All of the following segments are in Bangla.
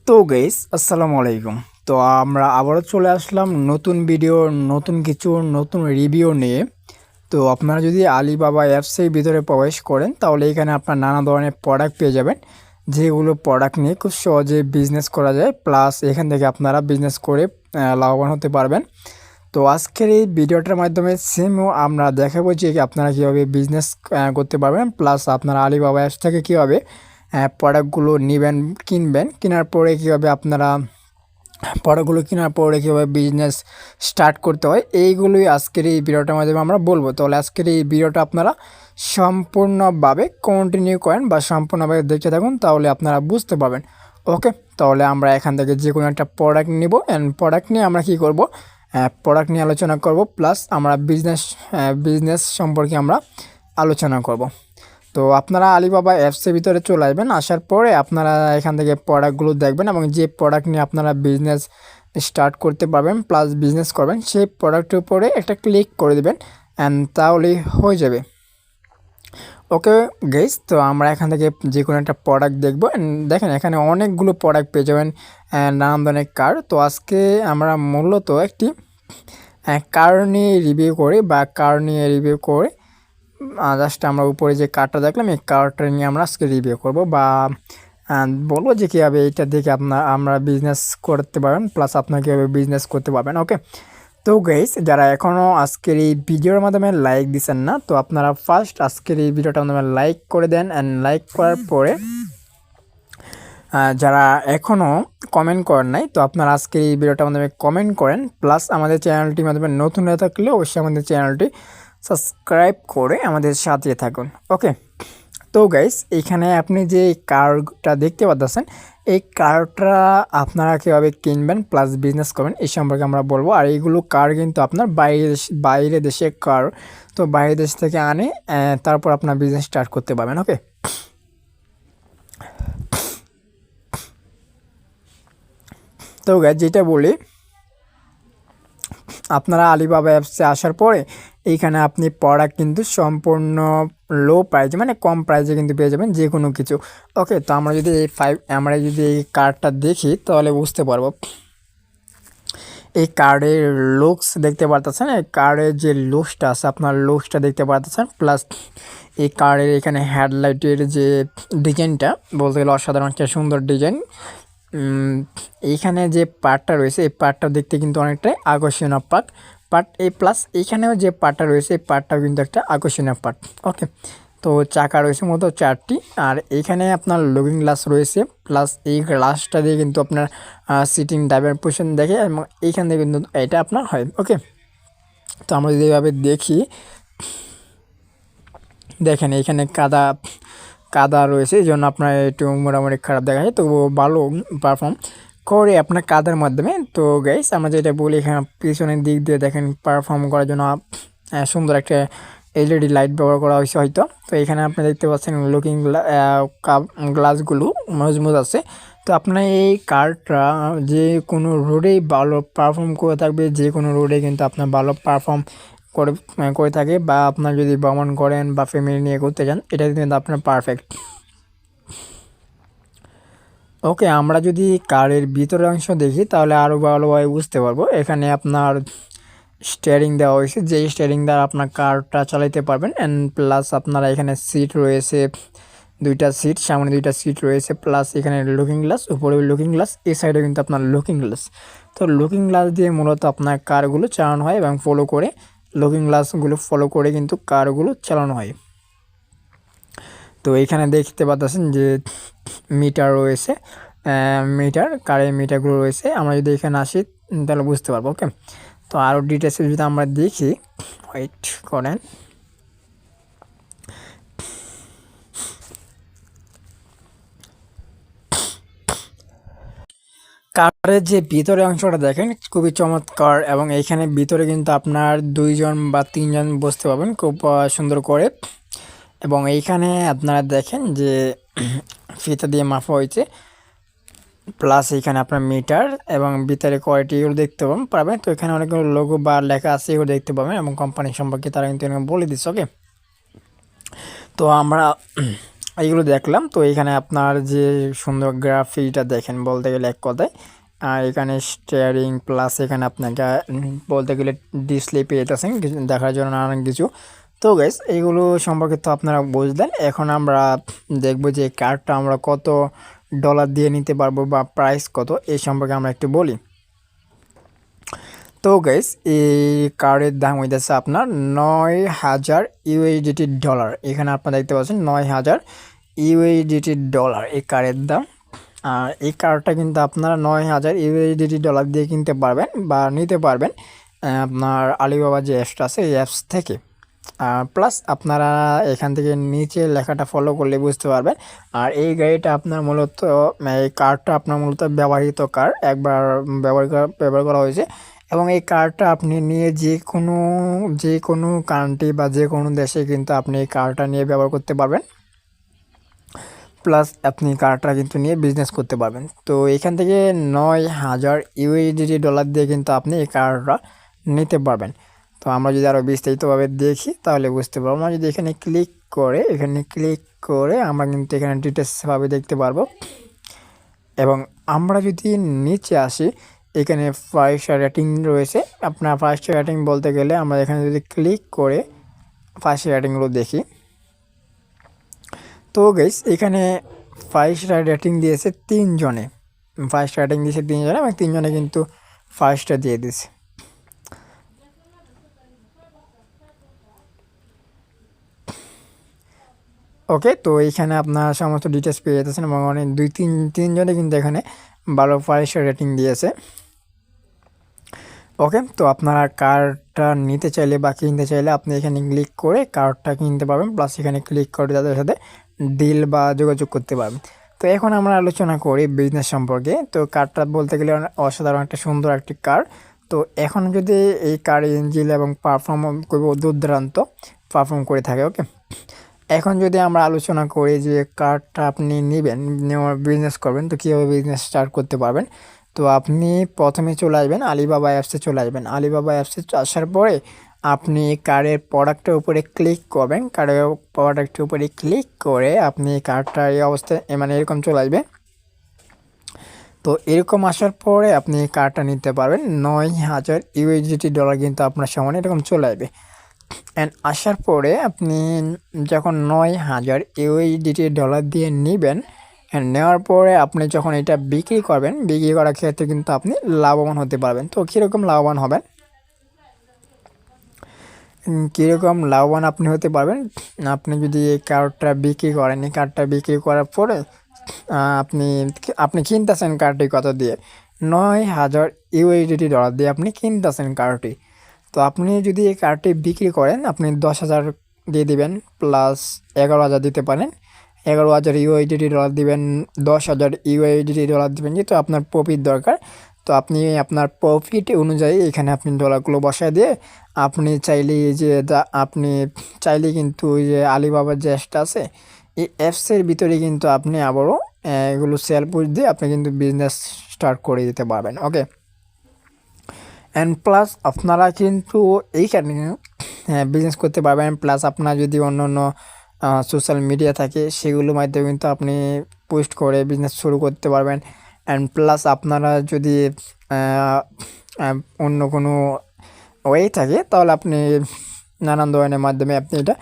তো গাইস আসসালামু আলাইকুম। তো আমরা আবারও চলে আসলাম নতুন ভিডিও, নতুন কিছু, নতুন রিভিউ নিয়ে। তো আপনারা যদি আলিবাবা অ্যাপসের ভিতরে প্রবেশ করেন তাহলে এখানে আপনার নানা ধরনের প্রোডাক্ট পেয়ে যাবেন, যেগুলো প্রোডাক্ট নিয়ে খুব সহজে বিজনেস করা যায়, প্লাস এখান থেকে আপনারা বিজনেস করে লাভবান হতে পারবেন। তো আজকের এই ভিডিওটার মাধ্যমে সেমও আমরা দেখাবো যে আপনারা কীভাবে বিজনেস করতে পারবেন, প্লাস আপনারা আলিবাবা অ্যাপস থেকে কীভাবে প্রোডাক্টগুলো নেবেন, কিনবেন, কেনার পরে কীভাবে আপনারা প্রোডাক্টগুলো কেনার পরে কীভাবে বিজনেস স্টার্ট করতে হয়, এইগুলোই আজকের এই ভিডিওটার মাধ্যমে আমরা বলবো। তাহলে আজকের এই ভিডিওটা আপনারা সম্পূর্ণভাবে কন্টিনিউ করেন বা সম্পূর্ণভাবে দেখতে থাকুন, তাহলে আপনারা বুঝতে পারবেন। ওকে, তাহলে আমরা এখান থেকে যে কোনো একটা প্রোডাক্ট নিব, অ্যান্ড প্রোডাক্ট নিয়ে আমরা কী করব, প্রোডাক্ট নিয়ে আলোচনা করব, প্লাস আমরা বিজনেস সম্পর্কে আমরা আলোচনা করব। তো আপনারা আলিবাবা অ্যাপসের ভিতরে চলে আসবেন, আসার পরে আপনারা এখান থেকে প্রোডাক্টগুলো দেখবেন এবং যে প্রোডাক্ট নিয়ে আপনারা বিজনেস স্টার্ট করতে পারবেন প্লাস বিজনেস করবেন, সেই প্রোডাক্টের উপরে একটা ক্লিক করে দেবেন, অ্যান্ড তাহলেই হয়ে যাবে। ওকে গেস, তো আমরা এখান থেকে যে কোনো একটা প্রোডাক্ট দেখবো। দেখেন এখানে অনেকগুলো প্রোডাক্ট পেয়ে যাবেন, নানান ধরনের কার। তো আজকে আমরা মূলত একটি কার নিয়ে রিভিউ করি বা কার নিয়ে রিভিউ করে জাস্ট আমরা উপরে যে কার্ডটা দেখলাম এই কার্ডটা নিয়ে আমরা আজকে রিভিউ করব বা বলবো যে কীভাবে এটা দেখে আমরা বিজনেস করতে পারবেন, প্লাস আপনার কীভাবে বিজনেস করতে পারবেন। ওকে, তো গাইস যারা এখনও আজকের এই ভিডিওর মাধ্যমে লাইক দিচ্ছেন না, তো আপনারা ফার্স্ট আজকের এই ভিডিওটার মাধ্যমে লাইক করে দেন, অ্যান্ড লাইক করার পরে যারা এখনও কমেন্ট করেন নাই, তো আপনারা আজকের এই ভিডিওটার মাধ্যমে কমেন্ট করেন, প্লাস আমাদের চ্যানেলটির মাধ্যমে নতুন হয়ে থাকলে অবশ্যই আমাদের চ্যানেলটি সাবস্ক্রাইব করে আমাদের সাথে থাকুন। ওকে, তো গাইস এইখানে আপনি যে কারটা দেখতে পাচ্ছেন, এই কারটা আপনারা কীভাবে কিনবেন প্লাস বিজনেস করবেন এই সম্পর্কে আমরা বলবো। আর এইগুলো কার কিন্তু আপনার বাইরে দেশের কার, তো বাইরে দেশ থেকে আনে তারপর আপনার বিজনেস স্টার্ট করতে পারবেন। ওকে, তো গাইস যেটা বলি, আপনারা আলিবাবা অ্যাপসে আসার পরে এইখানে আপনি প্রোডাক্ট কিন্তু সম্পূর্ণ লো প্রাইজে মানে কম প্রাইজে কিন্তু পেয়ে যাবেন যে কোনো কিছু। ওকে, তো আমরা যদি এই কার্ডটা দেখি তাহলে বুঝতে পারবো। এই কার্ডের লুকস দেখতে পারতেছেন, এই কার্ডের যে লুকসটা আছে আপনার লুকসটা দেখতে পারতেছেন, প্লাস এই কার্ডের এখানে হেডলাইটের যে ডিজাইনটা বলতে গেলে অসাধারণ একটা সুন্দর ডিজাইন। এইখানে যে পার্টটা রয়েছে এই পার্টটা দেখতে কিন্তু অনেকটাই আকর্ষণীয় পার্ট এই প্লাস এইখানেও যে পার্টটা রয়েছে এই পার্টটাও কিন্তু একটা আকর্ষণীয় পার্ট। ওকে, তো চাকা রয়েছে মতো 4টি, আর এইখানে আপনার লুকিং গ্লাস রয়েছে, প্লাস এই গ্লাসটা দিয়ে কিন্তু আপনার সিটিং ড্রাইভার পজিশন দেখে এবং এইখান থেকে কিন্তু এটা আপনার হয়। ওকে, তো আমরা যদি এইভাবে দেখি, দেখেন এইখানে কাদা রয়েছে, এই জন্য আপনার একটু মোটামুটি খারাপ দেখা যায়, তো ভালো পারফর্ম করে আপনার কাদার মাধ্যমে। তো গাইস আমরা যেটা বলি, এখানে পিছনের দিক দিয়ে দেখেন পারফর্ম করার জন্য সুন্দর একটা এলইডি লাইট ব্যবহার করা হয়েছে হয়তো। তো এখানে আপনি দেখতে পাচ্ছেন লুকিং গ্লাসগুলো মজবুত আছে। তো আপনার এই কারটা যে কোনো রোডেই ভালো পারফর্ম করে থাকবে, যে কোনো রোডে কিন্তু আপনার ভালো পারফর্ম করে থাকে, বা আপনার যদি ভ্রমণ করেন বা ফ্যামিলি নিয়ে ঘুরতে যান এটা কিন্তু আপনার পারফেক্ট। ওকে, আমরা যদি কারের ভিতরের অংশ দেখি তাহলে আরও ভালোভাবে বুঝতে পারবো। এখানে আপনার স্টিয়ারিং দেওয়া হয়েছে, যে স্টিয়ারিং দ্বারা আপনার কারটা চালাতে পারবেন, অ্যান্ড প্লাস আপনারা এখানে সিট রয়েছে, 2টা সিট, সামনে 2টা সিট রয়েছে, প্লাস এখানে লুকিং গ্লাস, উপরে লুকিং গ্লাস, এই সাইডে কিন্তু আপনার লুকিং গ্লাস। তো লুকিং গ্লাস দিয়ে মূলত আপনার কারগুলো চালানো হয় এবং লুকিং গ্লাসগুলো ফলো করে কিন্তু কারগুলো চালানো হয়। তো এখানে দেখতে পাচ্ছেন যে মিটার রয়েছে, কারের মিটারগুলো রয়েছে। আমরা যদি এখানে আসি তাহলে বুঝতে পারবো। ওকে, তো আরও ডিটেলসে যদি আমরা দেখি, ওয়েট করেন, কারের যে ভিতরে অংশটা দেখেন খুবই চমৎকার, এবং এইখানে ভিতরে কিন্তু আপনার 2জন বা 3জন বসতে পারবেন খুব সুন্দর করে। এবং এইখানে আপনারা দেখেন যে ফিতা দিয়ে মাপা হয়েছে, প্লাস এইখানে আপনার মিটার এবং ভিতরে কোয়ালিটি এগুলো দেখতে পাবেন। তো এখানে অনেকগুলো লোগো বা লেখা আছে এগুলো দেখতে পাবেন, এবং কোম্পানি সম্পর্কে তারা কিন্তু বলে দিচ্ছে। ওকে, তো আমরা এইগুলো দেখলাম। তো এখানে আপনার যে সুন্দর গ্রাফিটা দেখেন বলতে গেলে এক কথায়, আর এখানে স্টিয়ারিং প্লাস এখানে আপনাকে বলতে গেলে ডিসপ্লে পেয়ে যাচ্ছেন দেখার জন্য নানান কিছু। তো গাইস এইগুলো সম্পর্কে তো আপনারা বুঝলেন। এখন আমরা দেখব যে কার্ডটা আমরা কত ডলার দিয়ে নিতে পারবো বা প্রাইস কত এই সম্পর্কে আমরা একটু বলি। তো গাইস এই কার্ডের দাম হইতেছে আপনার 9,000 ইউএসডিটি ডলার। এখানে আপনারা দেখতে পাচ্ছেন 9,000 ইউএসডিটি ডলার এই কার্ডের দাম। আর এই কার্ডটা কিন্তু আপনারা 9,000 ইউএসডিটি ডলার দিয়ে কিনতে পারবেন বা নিতে পারবেন আপনার আলিবাবা যে অ্যাপসটা আছে এই অ্যাপস থেকে। প্লাস আপনারা এখান থেকে নিচে লেখাটা ফলো করলে বুঝতে পারবেন। আর এই গাড়িটা আপনার মূলত এই কার্ডটা আপনার মূলত ব্যবহৃত কার্ড, একবার ব্যবহার করা হয়েছে এবং এই কার্ডটা আপনি নিয়ে যে কোনো কান্ট্রি বা যে কোনো দেশে কিন্তু আপনি এই কার্ডটা নিয়ে ব্যবহার করতে পারবেন। প্লাস আপনি কার্ডটা কিন্তু নিয়ে বিজনেস করতে পারবেন। তো এখান থেকে 9,000 ইউএসডি ডলার দিয়ে কিন্তু আপনি এই কার্ডটা নিতে পারবেন। তো আমরা যদি আরও বিস্তারিতভাবে দেখি তাহলে বুঝতে পারবো। আমরা যদি এখানে ক্লিক করে আমরা কিন্তু এখানে ডিটেলসভাবে দেখতে পারবো। এবং আমরা যদি নিচে আসি এখানে 5 স্টার রেটিং রয়েছে। আপনার 5 স্টার রেটিং বলতে গেলে আমরা এখানে যদি ক্লিক করে 5 স্টার রেটিংগুলো দেখি, তো গাইস এখানে 5 স্টার রেটিং দিয়েছে 3 জনে। 5 স্টার রেটিং দিয়েছে 3 জনে এবং 3 জনে কিন্তু 5 স্টার দিয়ে দিয়েছে। ওকে, তো এইখানে আপনার সমস্ত ডিটেলস পেয়ে যেতেছেন এবং অনেক 2-3 জনে কিন্তু এখানে ভালো 5 স্টার রেটিং দিয়েছে। ওকে, তো আপনারা কার্ডটা নিতে চাইলে বা কিনতে চাইলে আপনি এখানে ক্লিক করে কার্ডটা কিনতে পারবেন। প্লাস এখানে ক্লিক করে তাদের সাথে ডিল বা যোগাযোগ করতে পারবেন। তো এখন আমরা আলোচনা করি বিজনেস সম্পর্কে। তো কার্ডটা বলতে গেলে অসাধারণ একটা সুন্দর একটি কার্ড। তো এখন যদি এই কার্ড ইঞ্জিন এবং পারফর্ম করবো দুর্দান্ত পারফর্ম করে থাকে। ওকে, এখন যদি আমরা আলোচনা করি যে কার্ডটা আপনি নেবেন, নেওয়ার বিজনেস করবেন, তো কীভাবে বিজনেস স্টার্ট করতে পারবেন। তো আপনি প্রথমে চলে আসবেন আলিবাবা অ্যাপসে চলে আসবেন। আলিবাবা অ্যাপসে আসার পরে আপনি কার্ডের প্রোডাক্টের উপরে ক্লিক করবেন। কার্ডের প্রোডাক্টের উপরে ক্লিক করে আপনি কার্ডটা এই অবস্থায় মানে এরকম চলে আসবে। তো এরকম আসার পরে আপনি কার্ডটা নিতে পারবেন। 9,000 ইউএসডি ডলার কিন্তু আপনার সামনে এরকম চলে আসবে। অ্যান্ড আসার পরে আপনি যখন 9,000 ইউএসডি ডলার দিয়ে নেবেন, নেওয়ার পরে আপনি যখন এটা বিক্রি করবেন, বিক্রি করার ক্ষেত্রে কিন্তু আপনি লাভবান হতে পারবেন। তো কীরকম লাভবান হবেন, কীরকম লাভবান আপনি হতে পারবেন, আপনি যদি এই কার্ডটা বিক্রি করেন, এই কার্ডটা বিক্রি করার পরে আপনি আপনি কিনতেছেন কার্ডটি কত দিয়ে, 9,000 ইউএসডি ডলার দিয়ে আপনি কিনতেছেন কার্ডটি। তো আপনি যদি এই কার্ডটি বিক্রি করেন আপনি 10,000 দিয়ে দিবেন, প্লাস 11,000 দিতে পারেন। 11,000 ইউএসডি ডলার দিবেন, 10,000 ইউএসডি ডলার দিবেন, যেহেতু আপনার প্রফিট দরকার। তো আপনি আপনার প্রফিট অনুযায়ী এখানে আপনি ডলারগুলো বসায় দিয়ে আপনি চাইলে কিন্তু ওই যে আলিবাবার যে অ্যাপসটা আছে এই অ্যাপসের ভিতরে কিন্তু আপনি আবারও এগুলো সেল পুশ দিয়ে আপনি কিন্তু বিজনেস স্টার্ট করে দিতে পারবেন। ওকে, অ্যান্ড প্লাস আপনারা কিন্তু এইখানে বিজনেস করতে পারবেন। প্লাস আপনার যদি অন্য অন্য সোশ্যাল মিডিয়া থাকে সেগুলোর মাধ্যমে কিন্তু আপনি পোস্ট করে বিজনেস শুরু করতে পারবেন। অ্যান্ড প্লাস আপনারা যদি অন্য কোনো ওয়ে থাকে তাহলে আপনি নানান ধরনের মাধ্যমে আপনি এটা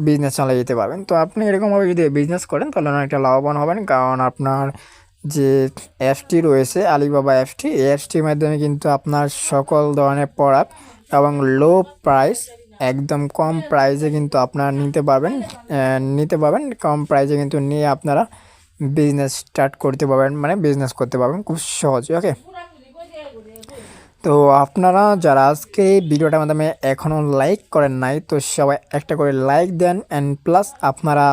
বিজনেস চালিয়ে যেতে পারবেন। তো আপনি এরকমভাবে যদি বিজনেস করেন তাহলে অনেকটা লাভবান হবেন, কারণ আপনার যে অ্যাপসটি রয়েছে আলিবাবা অ্যাপসটি, এই অ্যাপসটির মাধ্যমে কিন্তু আপনার সকল ধরনের প্রোডাক্ট এবং লো প্রাইস, একদম কম প্রাইসে কিন্তু আপনারা নিতে পারবেন। কম প্রাইসে কিন্তু নিয়ে আপনারা বিজনেস স্টার্ট করতে পারবেন, মানে বিজনেস করতে পারবেন খুব সহজে। ওকে, তো আপনারা যারা আজকে এই ভিডিওটার মাধ্যমে এখনও লাইক করেন নাই, তো সবাই একটা করে লাইক দেন। অ্যান্ড প্লাস আপনারা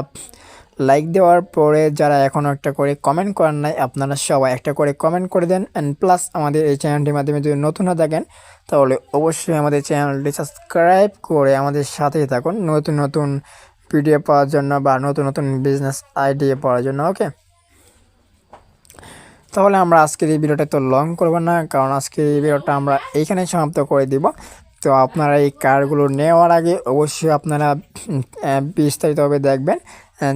লাইক দেওয়ার পরে যারা এখনও একটা করে কমেন্ট করেন নাই, আপনারা সবাই একটা করে কমেন্ট করে দেন। অ্যান্ড প্লাস আমাদের এই চ্যানেলটির মাধ্যমে যদি নতুন হয়ে থাকেন তাহলে অবশ্যই আমাদের চ্যানেলটি সাবস্ক্রাইব করে আমাদের সাথেই থাকুন নতুন নতুন ভিডিও পাওয়ার জন্য বা নতুন নতুন বিজনেস আইডিয়া পাওয়ার জন্য। ওকে, তাহলে আমরা আজকের এই ভিডিওটা তো লং করব না, কারণ আজকের এই ভিডিওটা আমরা এইখানেই সমাপ্ত করে দিব। তো আপনারা এই কারগুলো নেওয়ার আগে অবশ্যই আপনারা বিস্তারিতভাবে দেখবেন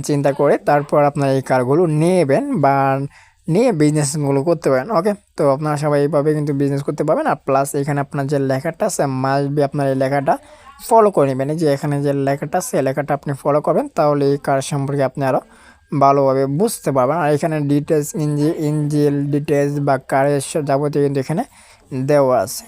চিন্তা করে তারপর আপনার এই কারগুলো নেবেন বা নিয়ে বিজনেসগুলো করতে পারেন। ওকে, তো আপনারা সবাই এইভাবে কিন্তু বিজনেস করতে পারবেন। আর প্লাস এখানে আপনার যে লেখাটা আছে মাস্ট বি আপনার এই লেখাটা ফলো করে নেবেন। এই যে এখানে যে লেখাটা আছে এই লেখাটা আপনি ফলো করবেন, তাহলে এই কার সম্পর্কে আপনি আরও ভালোভাবে বুঝতে পারবেন। আর এখানে ডিটেলস ইঞ্জিল ডিটেলস বা কারের যাবতীয় কিন্তু এখানে দেওয়া আছে।